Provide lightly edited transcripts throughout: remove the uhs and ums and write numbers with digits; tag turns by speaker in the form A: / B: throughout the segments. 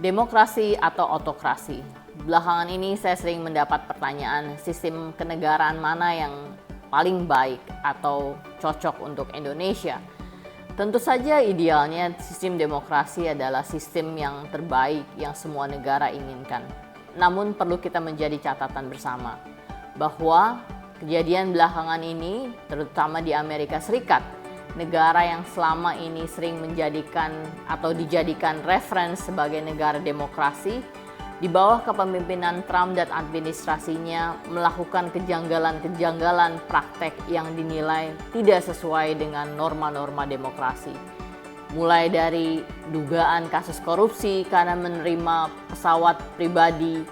A: Demokrasi atau autokrasi? Belakangan ini saya sering mendapat pertanyaan sistem kenegaraan mana yang paling baik atau cocok untuk Indonesia. Tentu saja idealnya sistem demokrasi adalah sistem yang terbaik yang semua negara inginkan. Namun perlu kita menjadi catatan bersama bahwa kejadian belakangan ini, terutama di Amerika Serikat, negara yang selama ini sering menjadikan atau dijadikan referensi sebagai negara demokrasi, di bawah kepemimpinan Trump dan administrasinya melakukan kejanggalan-kejanggalan praktek yang dinilai tidak sesuai dengan norma-norma demokrasi. Mulai dari dugaan kasus korupsi karena menerima pesawat pribadi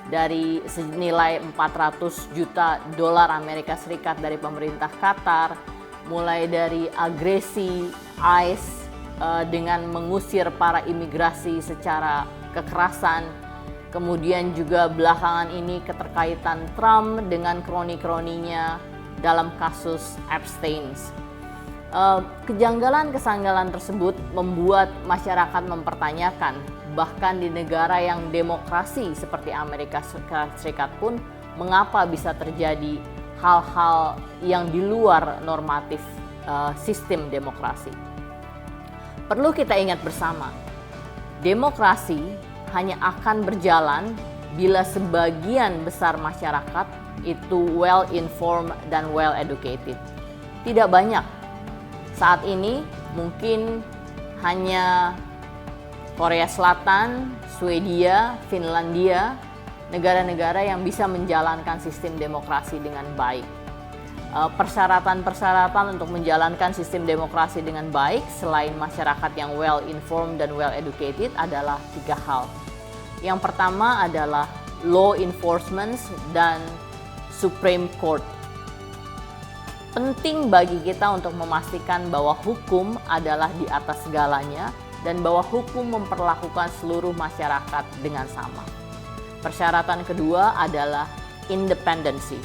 A: dari senilai 400 juta dolar Amerika Serikat dari pemerintah Qatar, mulai dari agresi ICE dengan mengusir para imigrasi secara kekerasan, kemudian juga belakangan ini keterkaitan Trump dengan kroni-kroninya dalam kasus Epstein. Kejanggalan-kesanggalan tersebut membuat masyarakat mempertanyakan, bahkan di negara yang demokrasi seperti Amerika Serikat pun, mengapa bisa terjadi hal-hal yang di luar normatif sistem demokrasi. Perlu kita ingat bersama, demokrasi hanya akan berjalan bila sebagian besar masyarakat itu well informed dan well educated. Tidak banyak. Saat ini mungkin hanya Korea Selatan, Swedia, Finlandia, negara-negara yang bisa menjalankan sistem demokrasi dengan baik. Persyaratan-persyaratan untuk menjalankan sistem demokrasi dengan baik selain masyarakat yang well informed dan well educated adalah 3 hal. Yang pertama adalah law enforcement dan Supreme Court. Penting bagi kita untuk memastikan bahwa hukum adalah di atas segalanya dan bahwa hukum memperlakukan seluruh masyarakat dengan sama. Persyaratan kedua adalah independensi.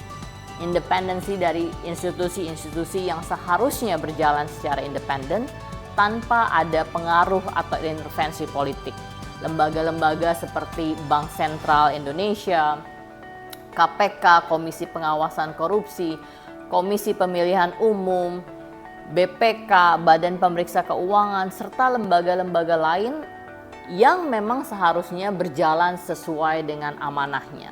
A: Independensi dari institusi-institusi yang seharusnya berjalan secara independen tanpa ada pengaruh atau intervensi politik. Lembaga-lembaga seperti Bank Sentral Indonesia, KPK, Komisi Pengawasan Korupsi, Komisi Pemilihan Umum, BPK, Badan Pemeriksa Keuangan, serta lembaga-lembaga lain yang memang seharusnya berjalan sesuai dengan amanahnya.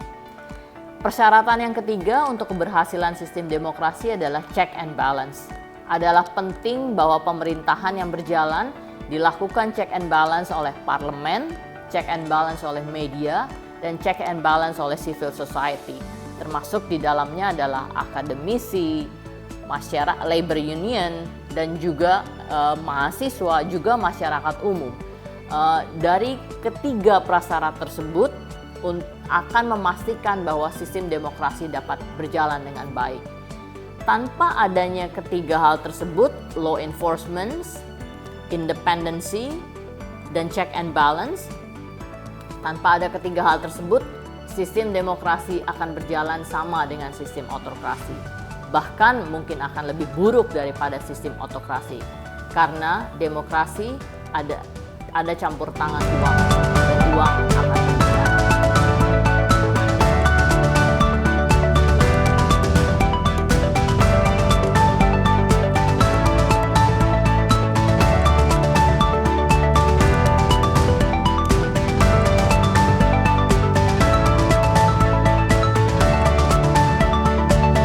A: Persyaratan yang ketiga untuk keberhasilan sistem demokrasi adalah check and balance. Adalah penting bahwa pemerintahan yang berjalan dilakukan check and balance oleh parlemen, check and balance oleh media, dan check and balance oleh civil society. Termasuk di dalamnya adalah akademisi, masyarakat, labor union, dan juga mahasiswa, juga masyarakat umum. Dari ketiga prasyarat tersebut akan memastikan bahwa sistem demokrasi dapat berjalan dengan baik. Tanpa adanya ketiga hal tersebut, law enforcement, independency, dan check and balance, tanpa ada ketiga hal tersebut, sistem demokrasi akan berjalan sama dengan sistem autokrasi. Bahkan mungkin akan lebih buruk daripada sistem autokrasi. Karena demokrasi ada campur tangan uang, dan uang akan